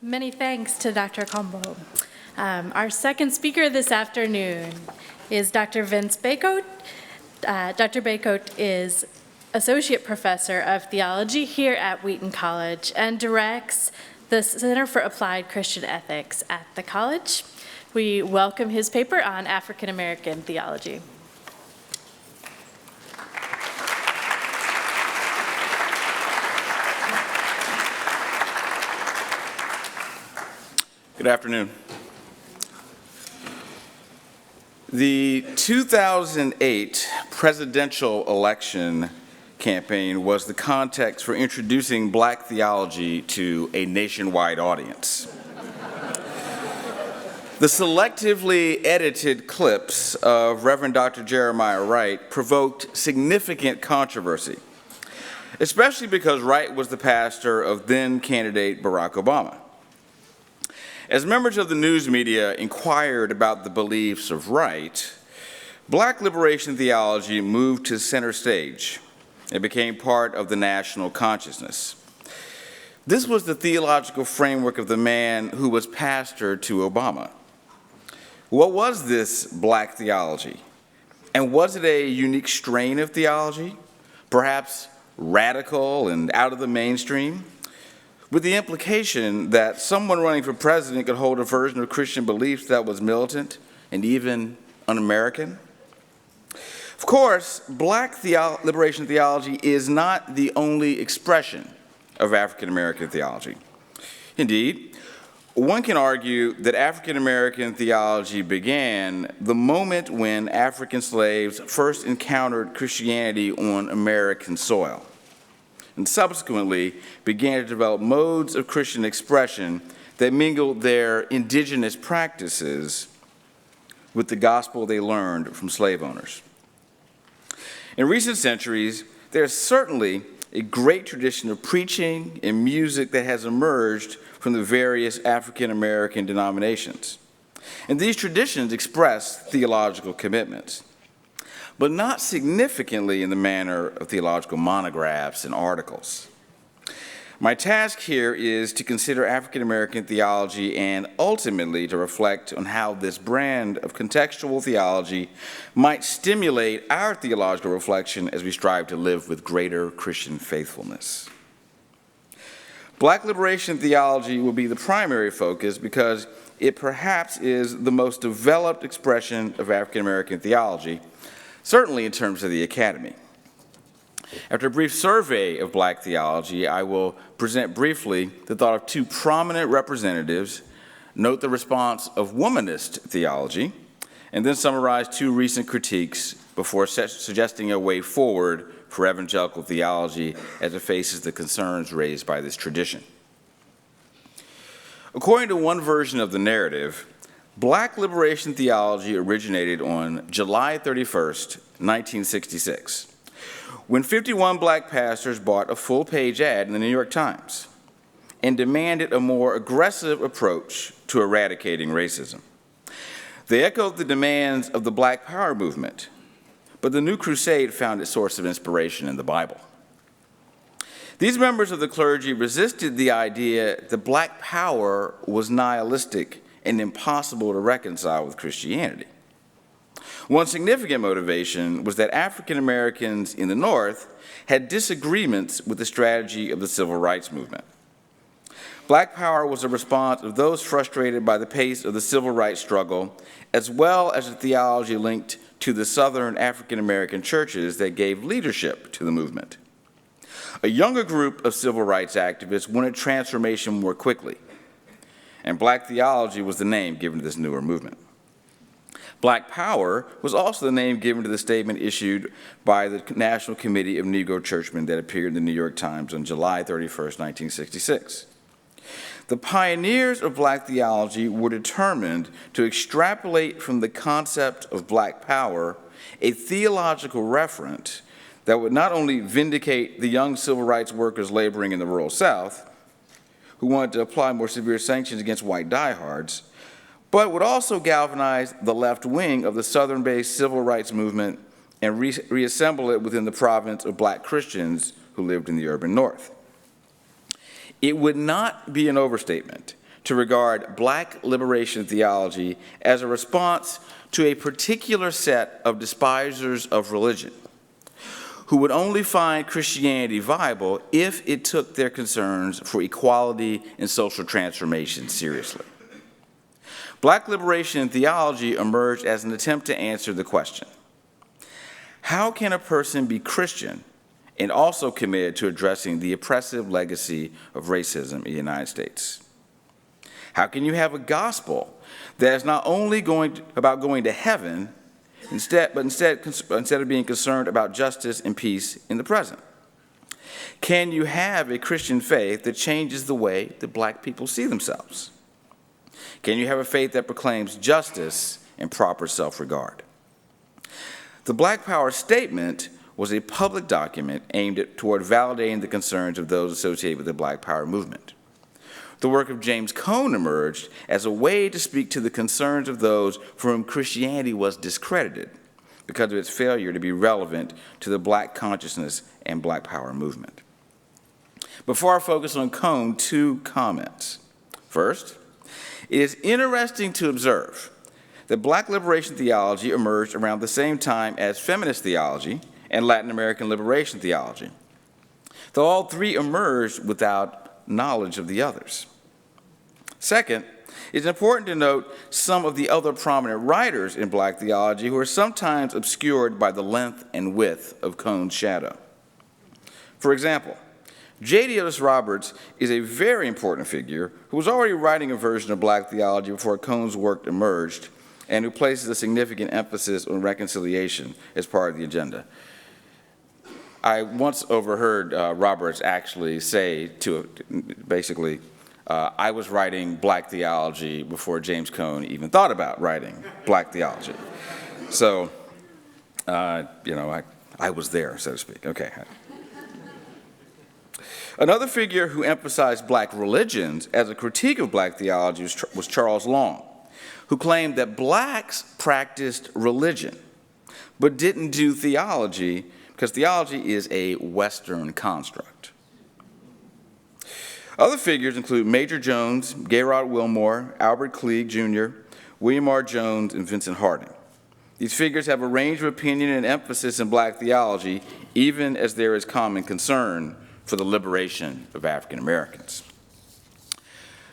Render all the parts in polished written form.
Many thanks to Dr. Combo. Our second speaker this afternoon is Dr. Vince Bacote. Dr. Bacote is Associate Professor of Theology here at Wheaton College and directs the Center for Applied Christian Ethics at the college. We welcome his paper on African American theology. Good afternoon. The 2008 presidential election campaign was the context for introducing Black theology to a nationwide audience. The selectively edited clips of Reverend Dr. Jeremiah Wright provoked significant controversy, especially because Wright was the pastor of then-candidate Barack Obama. As members of the news media inquired about the beliefs of Wright, Black liberation theology moved to center stage and became part of the national consciousness. This was the theological framework of the man who was pastor to Obama. What was this Black theology? And was it a unique strain of theology, perhaps radical and out of the mainstream, with the implication that someone running for president could hold a version of Christian beliefs that was militant and even un-American? Of course, Black liberation theology is not the only expression of African American theology. Indeed, one can argue that African American theology began the moment when African slaves first encountered Christianity on American soil, and subsequently began to develop modes of Christian expression that mingled their indigenous practices with the gospel they learned from slave owners. In recent centuries, there's certainly a great tradition of preaching and music that has emerged from the various African American denominations. And these traditions express theological commitments, but not significantly in the manner of theological monographs and articles. My task here is to consider African American theology and ultimately to reflect on how this brand of contextual theology might stimulate our theological reflection as we strive to live with greater Christian faithfulness. Black liberation theology will be the primary focus because it perhaps is the most developed expression of African American theology, certainly in terms of the academy. After a brief survey of Black theology, I will present briefly the thought of two prominent representatives, note the response of womanist theology, and then summarize two recent critiques before suggesting a way forward for evangelical theology as it faces the concerns raised by this tradition. According to one version of the narrative, Black liberation theology originated on July 31st, 1966, when 51 Black pastors bought a full-page ad in the New York Times and demanded a more aggressive approach to eradicating racism. They echoed the demands of the Black Power movement, but the new crusade found its source of inspiration in the Bible. These members of the clergy resisted the idea that Black power was nihilistic and impossible to reconcile with Christianity. One significant motivation was that African Americans in the North had disagreements with the strategy of the civil rights movement. Black power was a response of those frustrated by the pace of the civil rights struggle, as well as a theology linked to the Southern African American churches that gave leadership to the movement. A younger group of civil rights activists wanted transformation more quickly, and Black theology was the name given to this newer movement. Black power was also the name given to the statement issued by the National Committee of Negro Churchmen that appeared in the New York Times on July 31st, 1966. The pioneers of Black theology were determined to extrapolate from the concept of Black power a theological referent that would not only vindicate the young civil rights workers laboring in the rural South, who wanted to apply more severe sanctions against white diehards, but would also galvanize the left wing of the Southern-based civil rights movement and reassemble it within the province of Black Christians who lived in the urban North. It would not be an overstatement to regard black liberation theology as a response to a particular set of despisers of religion who would only find Christianity viable if it took their concerns for equality and social transformation seriously. Black liberation theology emerged as an attempt to answer the question, how can a person be Christian and also committed to addressing the oppressive legacy of racism in the United States? How can you have a gospel that is not only about going to heaven, instead of being concerned about justice and peace in the present? Can you have a Christian faith that changes the way that black people see themselves? Can you have a faith that proclaims justice and proper self-regard? The Black Power Statement was a public document aimed toward validating the concerns of those associated with the Black Power movement. The work of James Cone emerged as a way to speak to the concerns of those for whom Christianity was discredited because of its failure to be relevant to the black consciousness and Black Power movement. Before I focus on Cone, 2 comments. First, it is interesting to observe that black liberation theology emerged around the same time as feminist theology and Latin American liberation theology, though all 3 emerged without knowledge of the others. Second, it's important to note some of the other prominent writers in black theology who are sometimes obscured by the length and width of Cone's shadow. For example, J.D. Otis Roberts is a very important figure who was already writing a version of black theology before Cone's work emerged and who places a significant emphasis on reconciliation as part of the agenda. I once overheard Roberts actually say basically, I was writing black theology before James Cone even thought about writing black theology. So, I was there, so to speak. Okay. Another figure who emphasized black religions as a critique of black theology was Charles Long, who claimed that blacks practiced religion but didn't do theology because theology is a Western construct. Other figures include Major Jones, Gayrod Wilmore, Albert Cleage Jr., William R. Jones, and Vincent Harding. These figures have a range of opinion and emphasis in black theology, even as there is common concern for the liberation of African Americans.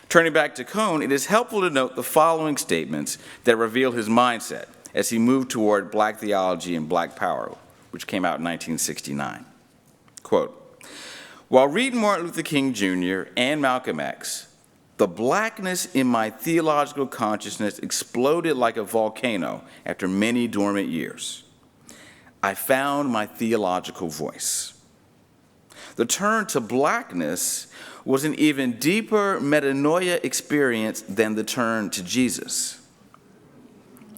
Turning back to Cone, it is helpful to note the following statements that reveal his mindset as he moved toward black theology and black power, which came out in 1969. Quote, while reading Martin Luther King Jr. and Malcolm X, the blackness in my theological consciousness exploded like a volcano after many dormant years. I found my theological voice. The turn to blackness was an even deeper metanoia experience than the turn to Jesus.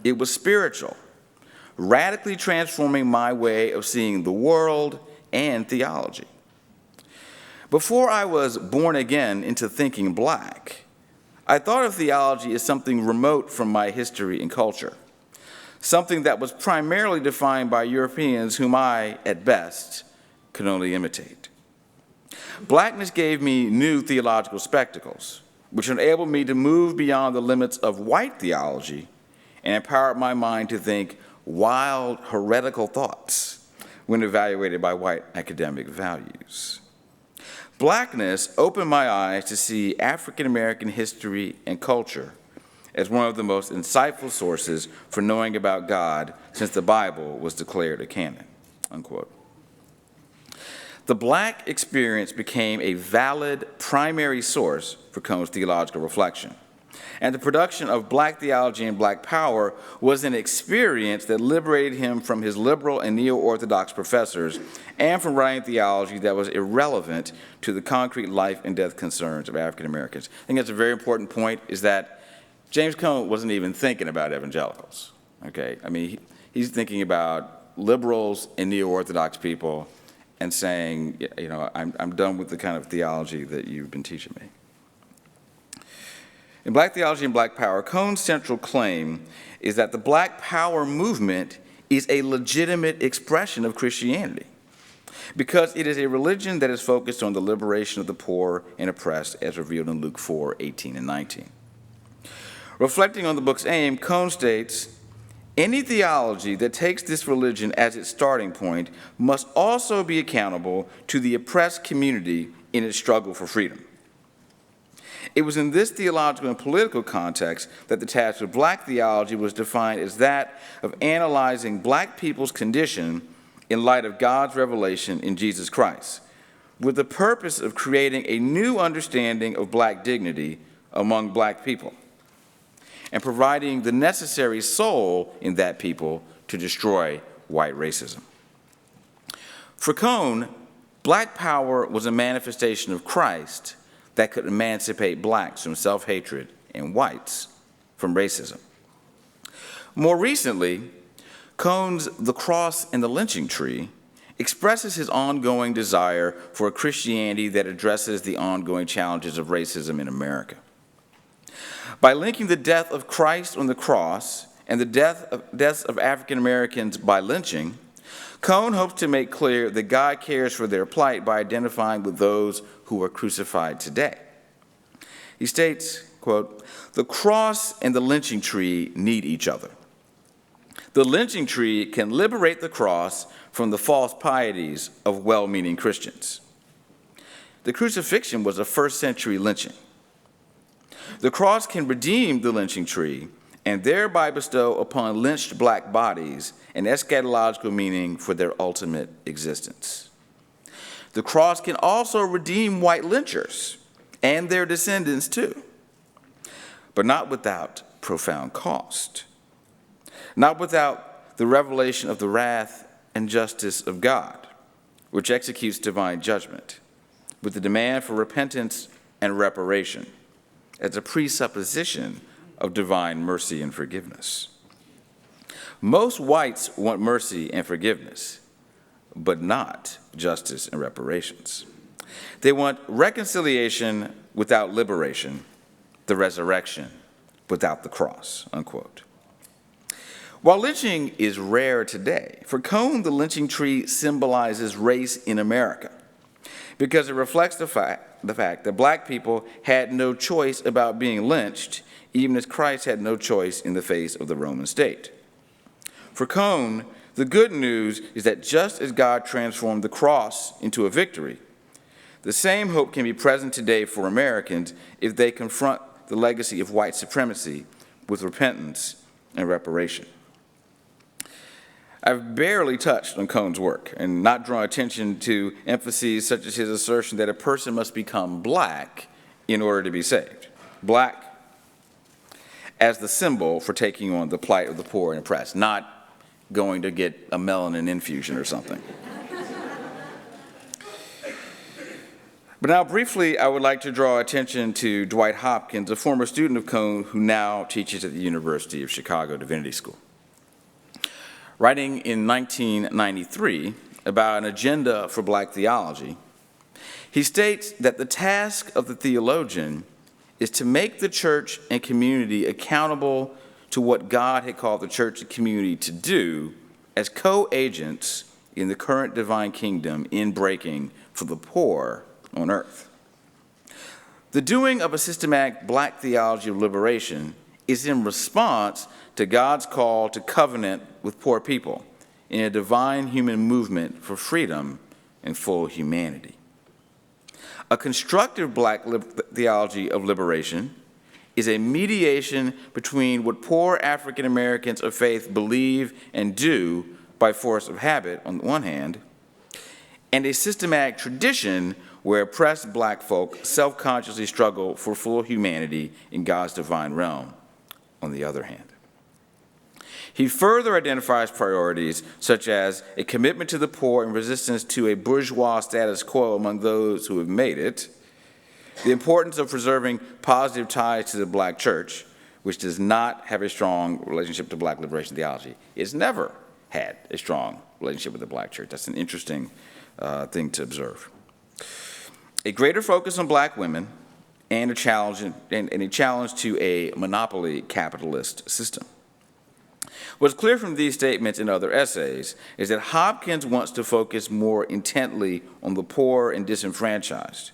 It was spiritual, radically transforming my way of seeing the world and theology. Before I was born again into thinking black, I thought of theology as something remote from my history and culture, something that was primarily defined by Europeans whom I, at best, could only imitate. Blackness gave me new theological spectacles, which enabled me to move beyond the limits of white theology and empowered my mind to think wild, heretical thoughts when evaluated by white academic values. Blackness opened my eyes to see African American history and culture as one of the most insightful sources for knowing about God since the Bible was declared a canon, unquote. The black experience became a valid primary source for Cone's theological reflection. And the production of black theology and black power was an experience that liberated him from his liberal and neo-Orthodox professors and from writing theology that was irrelevant to the concrete life and death concerns of African Americans. I think that's a very important point, is that James Cone wasn't even thinking about evangelicals, okay? I mean, he's thinking about liberals and neo-Orthodox people and saying, I'm done with the kind of theology that you've been teaching me. In Black Theology and Black Power, Cone's central claim is that the Black Power movement is a legitimate expression of Christianity. because it is a religion that is focused on the liberation of the poor and oppressed, as revealed in Luke 4:18 and 19. Reflecting on the book's aim, Cone states, any theology that takes this religion as its starting point must also be accountable to the oppressed community in its struggle for freedom. It was in this theological and political context that the task of black theology was defined as that of analyzing black people's condition in light of God's revelation in Jesus Christ, with the purpose of creating a new understanding of black dignity among black people, and providing the necessary soul in that people to destroy white racism. For Cone, black power was a manifestation of Christ that could emancipate blacks from self-hatred and whites from racism. More recently, Cone's The Cross and the Lynching Tree expresses his ongoing desire for a Christianity that addresses the ongoing challenges of racism in America. By linking the death of Christ on the cross and the deaths of African Americans by lynching, Cone hopes to make clear that God cares for their plight by identifying with those who are crucified today. He states, quote, the cross and the lynching tree need each other. The lynching tree can liberate the cross from the false pieties of well-meaning Christians. The crucifixion was a first-century lynching. The cross can redeem the lynching tree and thereby bestow upon lynched black bodies an eschatological meaning for their ultimate existence. The cross can also redeem white lynchers and their descendants too, but not without profound cost, not without the revelation of the wrath and justice of God, which executes divine judgment, with the demand for repentance and reparation as a presupposition of divine mercy and forgiveness. Most whites want mercy and forgiveness, but not justice and reparations. They want reconciliation without liberation, the resurrection without the cross, unquote. While lynching is rare today, for Cone, the lynching tree symbolizes race in America because it reflects the fact that black people had no choice about being lynched, even as Christ had no choice in the face of the Roman state. For Cone, the good news is that just as God transformed the cross into a victory, the same hope can be present today for Americans if they confront the legacy of white supremacy with repentance and reparation. I've barely touched on Cone's work and not drawn attention to emphases such as his assertion that a person must become black in order to be saved. Black as the symbol for taking on the plight of the poor and oppressed, not going to get a melanin infusion or something. But now, briefly, I would like to draw attention to Dwight Hopkins, a former student of Cone who now teaches at the University of Chicago Divinity School. Writing in 1993 about an agenda for black theology, he states that the task of the theologian is to make the church and community accountable to what God had called the church and community to do as co-agents in the current divine kingdom in breaking for the poor on earth. The doing of a systematic black theology of liberation is in response to God's call to covenant with poor people in a divine human movement for freedom and full humanity. A constructive black theology of liberation is a mediation between what poor African Americans of faith believe and do by force of habit on the one hand, and a systematic tradition where oppressed black folk self-consciously struggle for full humanity in God's divine realm on the other hand. He further identifies priorities such as a commitment to the poor and resistance to a bourgeois status quo among those who have made it, the importance of preserving positive ties to the black church, which does not have a strong relationship to black liberation theology. It's never had a strong relationship with the black church. That's an interesting thing to observe. A greater focus on black women and a challenge to a monopoly capitalist system. What's clear from these statements and other essays is that Hopkins wants to focus more intently on the poor and disenfranchised,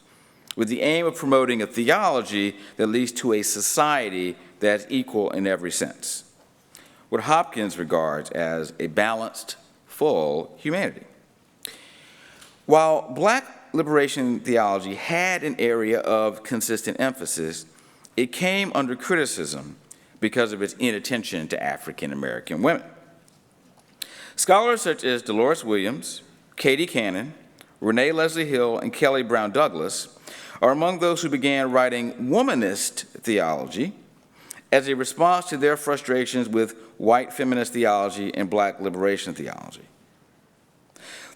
with the aim of promoting a theology that leads to a society that's equal in every sense, what Hopkins regards as a balanced, full humanity. While Black liberation theology had an area of consistent emphasis, it came under criticism because of its inattention to African American women. Scholars such as Dolores Williams, Katie Cannon, Renee Leslie Hill, and Kelly Brown Douglas are among those who began writing womanist theology as a response to their frustrations with white feminist theology and Black liberation theology.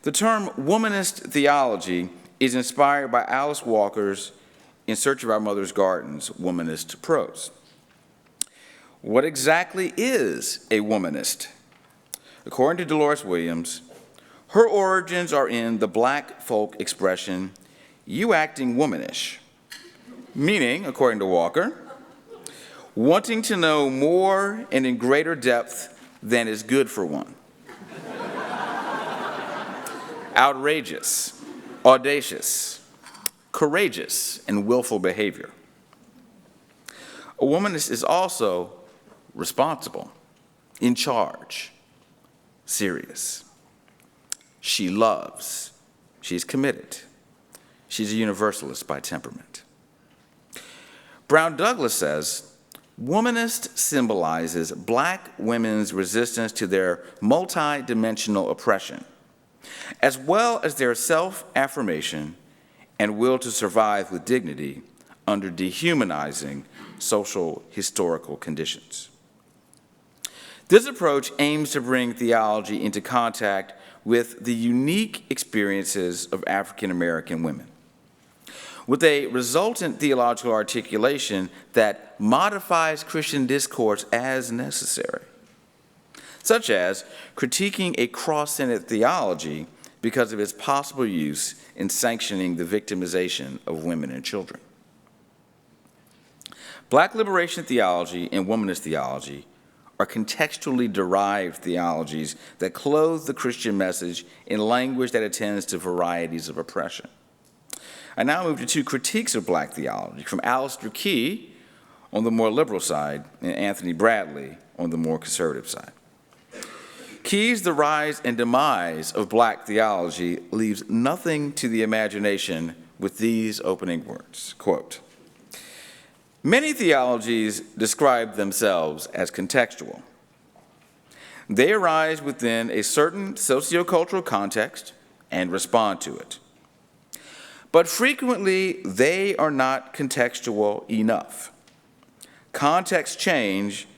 The term womanist theology is inspired by Alice Walker's In Search of Our Mother's Gardens womanist prose. What exactly is a womanist? According to Dolores Williams, her origins are in the Black folk expression, "you acting womanish," meaning, according to Walker, wanting to know more and in greater depth than is good for one. Outrageous, audacious, courageous, and willful behavior. A womanist is also responsible, in charge, serious. She loves, she's committed. She's a universalist by temperament. Brown Douglas says, womanist symbolizes Black women's resistance to their multidimensional oppression, as well as their self-affirmation and will to survive with dignity under dehumanizing social historical conditions. This approach aims to bring theology into contact with the unique experiences of African American women, with a resultant theological articulation that modifies Christian discourse as necessary, such as critiquing a cross-centered theology because of its possible use in sanctioning the victimization of women and children. Black liberation theology and womanist theology are contextually derived theologies that clothe the Christian message in language that attends to varieties of oppression. I now move to two critiques of Black theology from Alistair Key on the more liberal side and Anthony Bradley on the more conservative side. Key's The Rise and Demise of Black Theology leaves nothing to the imagination with these opening words, quote, "Many theologies describe themselves as contextual. They arise within a certain sociocultural context and respond to it. But frequently, they are not contextual enough. Contexts change,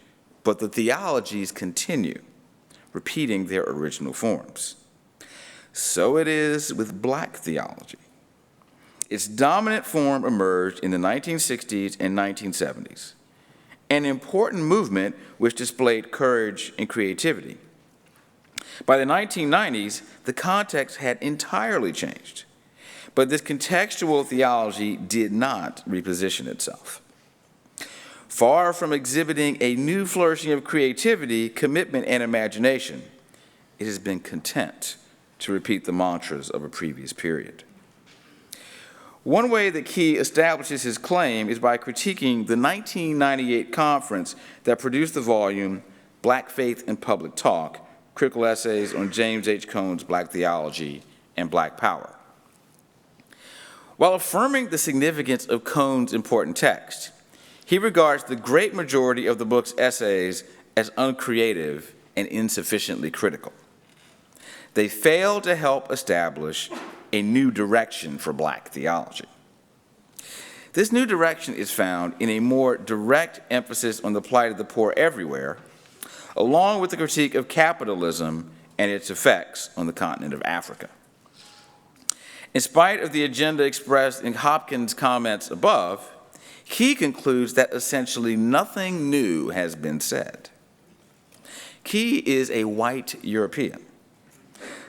but the theologies continue, repeating their original forms. So it is with Black theology. Its dominant form emerged in the 1960s and 1970s, an important movement which displayed courage and creativity. By the 1990s, the context had entirely changed, but this contextual theology did not reposition itself. Far from exhibiting a new flourishing of creativity, commitment, and imagination, it has been content to repeat the mantras of a previous period. One way that Key establishes his claim is by critiquing the 1998 conference that produced the volume Black Faith and Public Talk, Critical Essays on James H. Cone's Black Theology and Black Power. While affirming the significance of Cone's important text, he regards the great majority of the book's essays as uncreative and insufficiently critical. They fail to help establish a new direction for Black theology. This new direction is found in a more direct emphasis on the plight of the poor everywhere, along with the critique of capitalism and its effects on the continent of Africa. In spite of the agenda expressed in Hopkins' comments above, he concludes that essentially nothing new has been said. Key is a white European.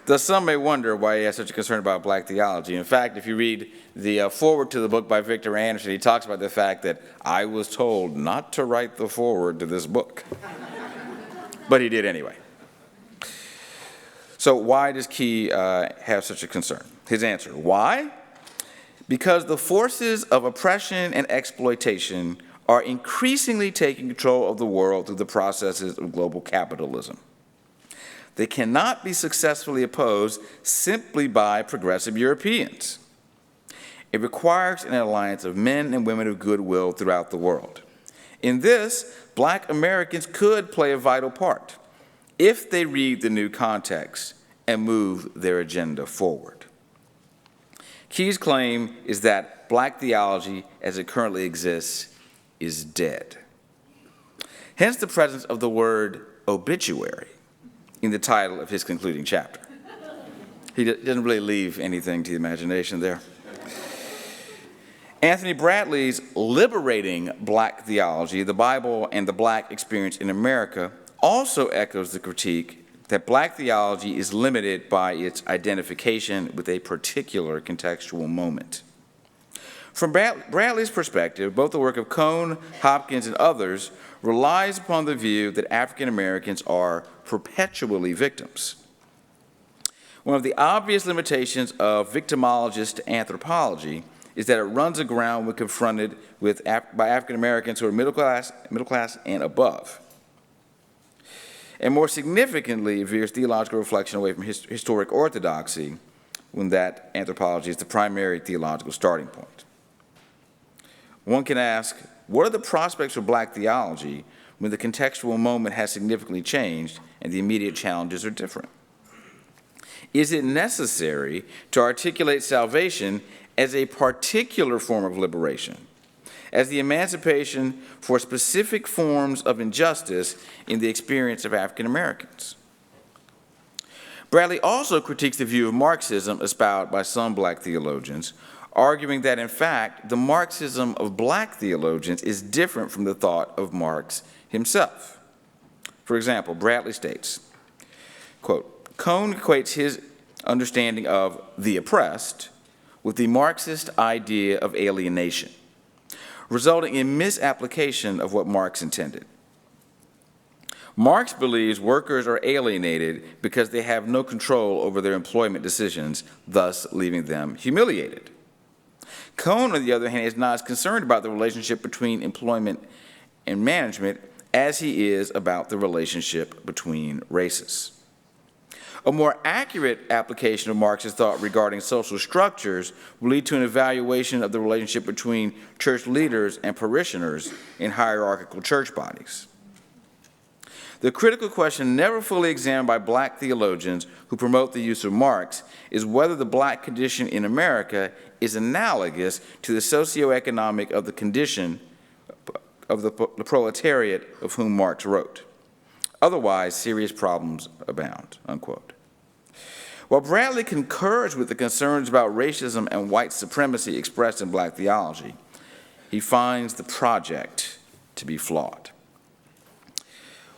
Thus, some may wonder why he has such a concern about Black theology. In fact, if you read the foreword to the book by Victor Anderson, he talks about the fact that I was told not to write the foreword to this book. but he did anyway. So why does Key have such a concern? His answer, why? Because the forces of oppression and exploitation are increasingly taking control of the world through the processes of global capitalism. They cannot be successfully opposed simply by progressive Europeans. It requires an alliance of men and women of goodwill throughout the world. In this, Black Americans could play a vital part if they read the new context and move their agenda forward. Key's claim is that Black theology, as it currently exists, is dead. Hence the presence of the word obituary in the title of his concluding chapter. He doesn't really leave anything to the imagination there. Anthony Bradley's Liberating Black Theology, the Bible and the Black Experience in America, also echoes the critique that Black theology is limited by its identification with a particular contextual moment. From Bradley's perspective, both the work of Cone, Hopkins, and others relies upon the view that African Americans are perpetually victims. One of the obvious limitations of victimologist anthropology is that it runs aground when confronted by African Americans who are middle class and above. And more significantly, it veers theological reflection away from historic orthodoxy when that anthropology is the primary theological starting point. One can ask, what are the prospects for Black theology when the contextual moment has significantly changed and the immediate challenges are different? Is it necessary to articulate salvation as a particular form of liberation, as the emancipation for specific forms of injustice in the experience of African Americans? Bradley also critiques the view of Marxism espoused by some Black theologians, arguing that, in fact, the Marxism of Black theologians is different from the thought of Marx himself. For example, Bradley states, quote, Cone equates his understanding of the oppressed with the Marxist idea of alienation, resulting in misapplication of what Marx intended. Marx believes workers are alienated because they have no control over their employment decisions, thus leaving them humiliated. Cone, on the other hand, is not as concerned about the relationship between employment and management as he is about the relationship between races. A more accurate application of Marx's thought regarding social structures will lead to an evaluation of the relationship between church leaders and parishioners in hierarchical church bodies. The critical question never fully examined by Black theologians who promote the use of Marx is whether the Black condition in America is analogous to the socioeconomic of the condition of the proletariat of whom Marx wrote. Otherwise, serious problems abound, unquote. While Bradley concurs with the concerns about racism and white supremacy expressed in Black theology, he finds the project to be flawed.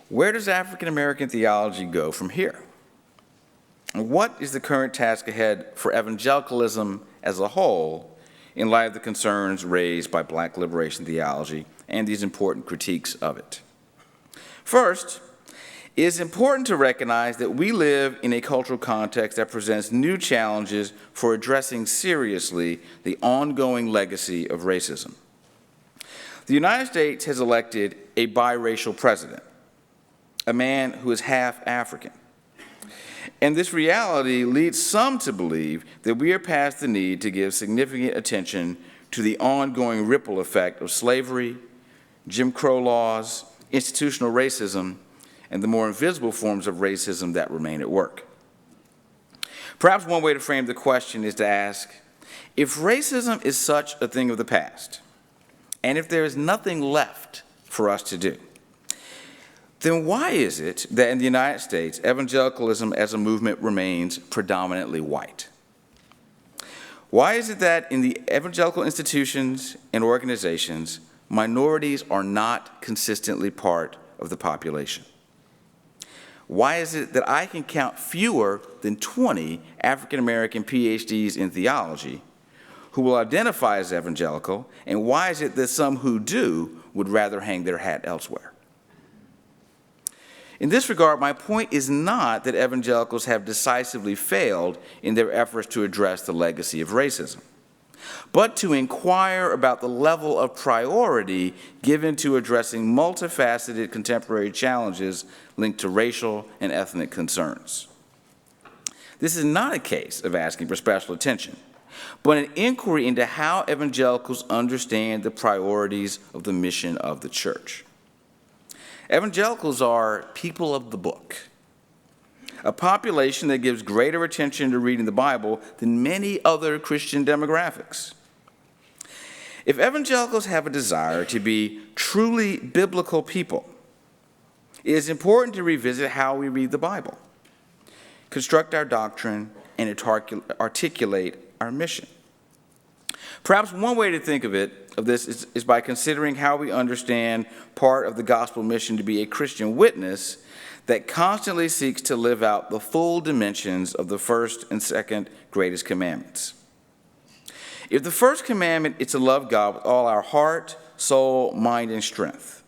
Where does African American theology go from here? And what is the current task ahead for evangelicalism as a whole in light of the concerns raised by Black liberation theology and these important critiques of it? First, it is important to recognize that we live in a cultural context that presents new challenges for addressing seriously the ongoing legacy of racism. The United States has elected a biracial president, a man who is half African. And this reality leads some to believe that we are past the need to give significant attention to the ongoing ripple effect of slavery, Jim Crow laws, institutional racism, and the more invisible forms of racism that remain at work. Perhaps one way to frame the question is to ask, if racism is such a thing of the past, and if there is nothing left for us to do, then why is it that in the United States, evangelicalism as a movement remains predominantly white? Why is it that in the evangelical institutions and organizations, minorities are not consistently part of the population? Why is it that I can count fewer than 20 African American PhDs in theology who will identify as evangelical, and why is it that some who do would rather hang their hat elsewhere? In this regard, my point is not that evangelicals have decisively failed in their efforts to address the legacy of racism, but to inquire about the level of priority given to addressing multifaceted contemporary challenges linked to racial and ethnic concerns. This is not a case of asking for special attention, but an inquiry into how evangelicals understand the priorities of the mission of the church. Evangelicals are people of the book, a population that gives greater attention to reading the Bible than many other Christian demographics. If evangelicals have a desire to be truly biblical people, it is important to revisit how we read the Bible, construct our doctrine, and articulate our mission. Perhaps one way to think of this is by considering how we understand part of the gospel mission to be a Christian witness that constantly seeks to live out the full dimensions of the first and second greatest commandments. If the first commandment is to love God with all our heart, soul, mind, and strength,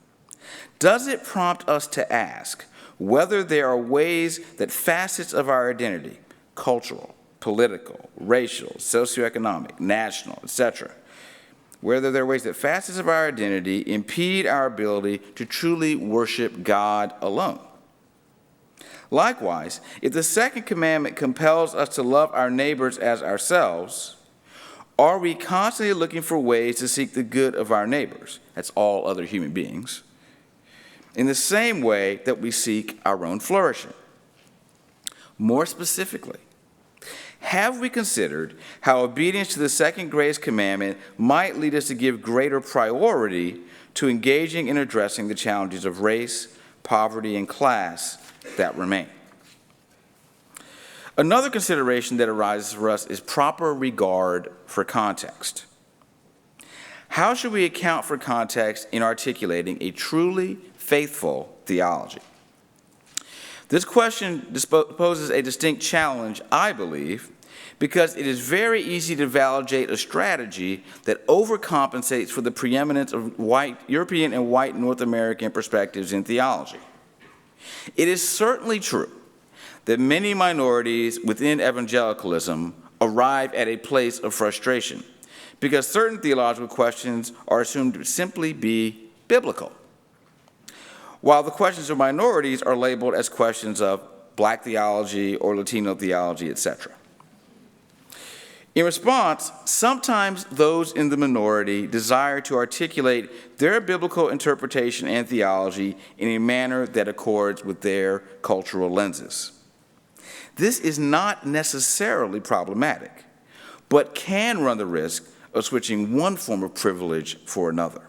does it prompt us to ask whether there are ways that facets of our identity, cultural, political, racial, socioeconomic, national, etc., whether there are ways that facets of our identity impede our ability to truly worship God alone? Likewise, if the second commandment compels us to love our neighbors as ourselves, are we constantly looking for ways to seek the good of our neighbors, that's all other human beings, in the same way that we seek our own flourishing? More specifically, have we considered how obedience to the second greatest commandment might lead us to give greater priority to engaging and addressing the challenges of race, poverty, and class that remain? Another consideration that arises for us is proper regard for context. How should we account for context in articulating a truly faithful theology? This question poses a distinct challenge, I believe, because it is very easy to validate a strategy that overcompensates for the preeminence of European and white North American perspectives in theology. It is certainly true that many minorities within evangelicalism arrive at a place of frustration because certain theological questions are assumed to simply be biblical, while the questions of minorities are labeled as questions of black theology or Latino theology, etc. In response, sometimes those in the minority desire to articulate their biblical interpretation and theology in a manner that accords with their cultural lenses. This is not necessarily problematic, but can run the risk of switching one form of privilege for another.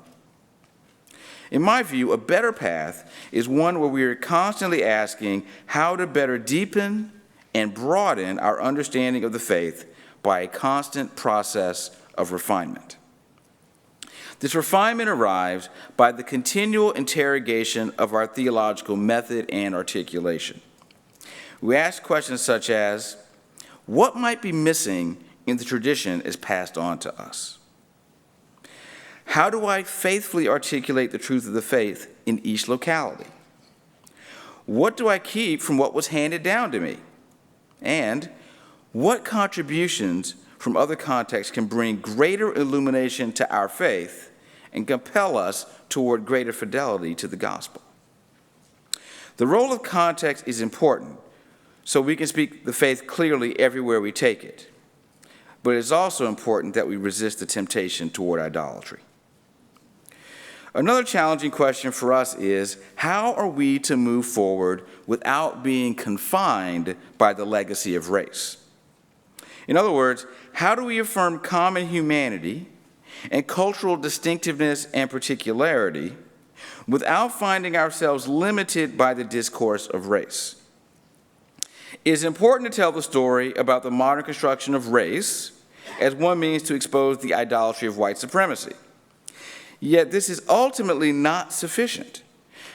In my view, a better path is one where we are constantly asking how to better deepen and broaden our understanding of the faith by a constant process of refinement. This refinement arrives by the continual interrogation of our theological method and articulation. We ask questions such as, what might be missing in the tradition as passed on to us? How do I faithfully articulate the truth of the faith in each locality? What do I keep from what was handed down to me? And what contributions from other contexts can bring greater illumination to our faith and compel us toward greater fidelity to the gospel? The role of context is important so we can speak the faith clearly everywhere we take it. But it is also important that we resist the temptation toward idolatry. Another challenging question for us is, how are we to move forward without being confined by the legacy of race? In other words, how do we affirm common humanity and cultural distinctiveness and particularity without finding ourselves limited by the discourse of race? It is important to tell the story about the modern construction of race as one means to expose the idolatry of white supremacy. Yet this is ultimately not sufficient,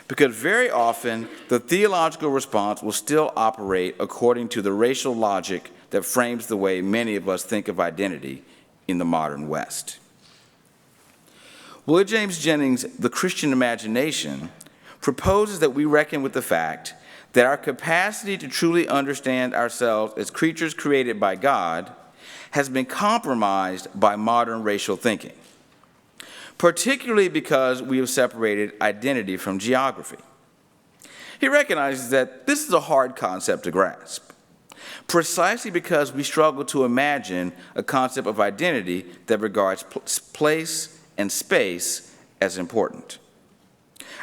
because very often the theological response will still operate according to the racial logic that frames the way many of us think of identity in the modern West. William James Jennings' The Christian Imagination proposes that we reckon with the fact that our capacity to truly understand ourselves as creatures created by God has been compromised by modern racial thinking, particularly because we have separated identity from geography. He recognizes that this is a hard concept to grasp, precisely because we struggle to imagine a concept of identity that regards place and space as important.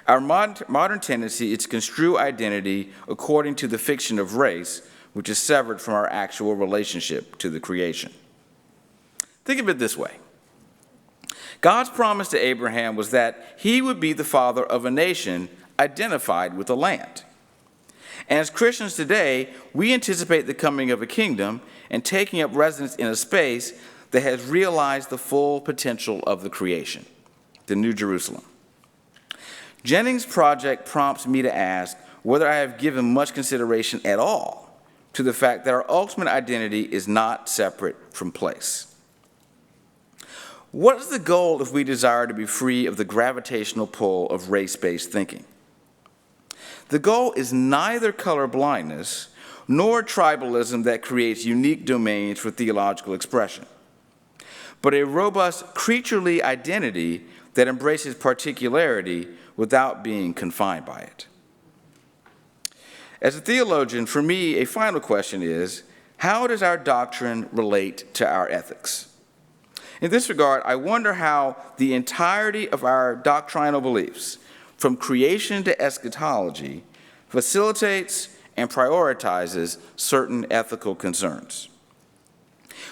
Our modern tendency is to construe identity according to the fiction of race, which is severed from our actual relationship to the creation. Think of it this way. God's promise to Abraham was that he would be the father of a nation identified with the land. And as Christians today, we anticipate the coming of a kingdom and taking up residence in a space that has realized the full potential of the creation, the New Jerusalem. Jennings' project prompts me to ask whether I have given much consideration at all to the fact that our ultimate identity is not separate from place. What is the goal if we desire to be free of the gravitational pull of race-based thinking? The goal is neither color blindness nor tribalism that creates unique domains for theological expression, but a robust creaturely identity that embraces particularity without being confined by it. As a theologian, for me, a final question is, how does our doctrine relate to our ethics? In this regard, I wonder how the entirety of our doctrinal beliefs, from creation to eschatology, facilitates and prioritizes certain ethical concerns.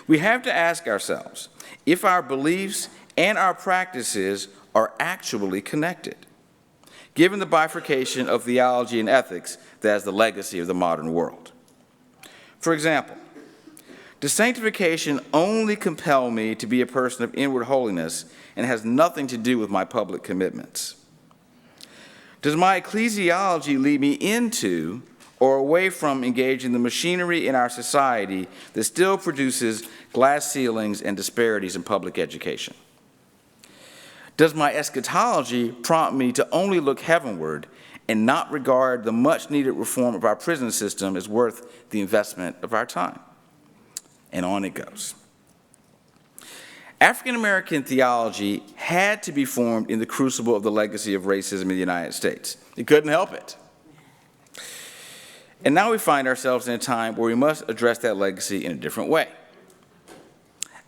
We have to ask ourselves if our beliefs and our practices are actually connected, given the bifurcation of theology and ethics that is the legacy of the modern world. For example, does sanctification only compel me to be a person of inward holiness and has nothing to do with my public commitments? Does my ecclesiology lead me into or away from engaging the machinery in our society that still produces glass ceilings and disparities in public education? Does my eschatology prompt me to only look heavenward and not regard the much-needed reform of our prison system as worth the investment of our time? And on it goes. African American theology had to be formed in the crucible of the legacy of racism in the United States. It couldn't help it. And now we find ourselves in a time where we must address that legacy in a different way.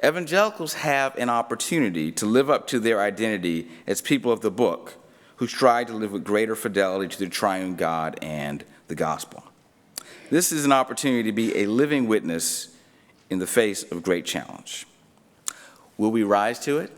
Evangelicals have an opportunity to live up to their identity as people of the book who strive to live with greater fidelity to the triune God and the gospel. This is an opportunity to be a living witness in the face of great challenge. Will we rise to it?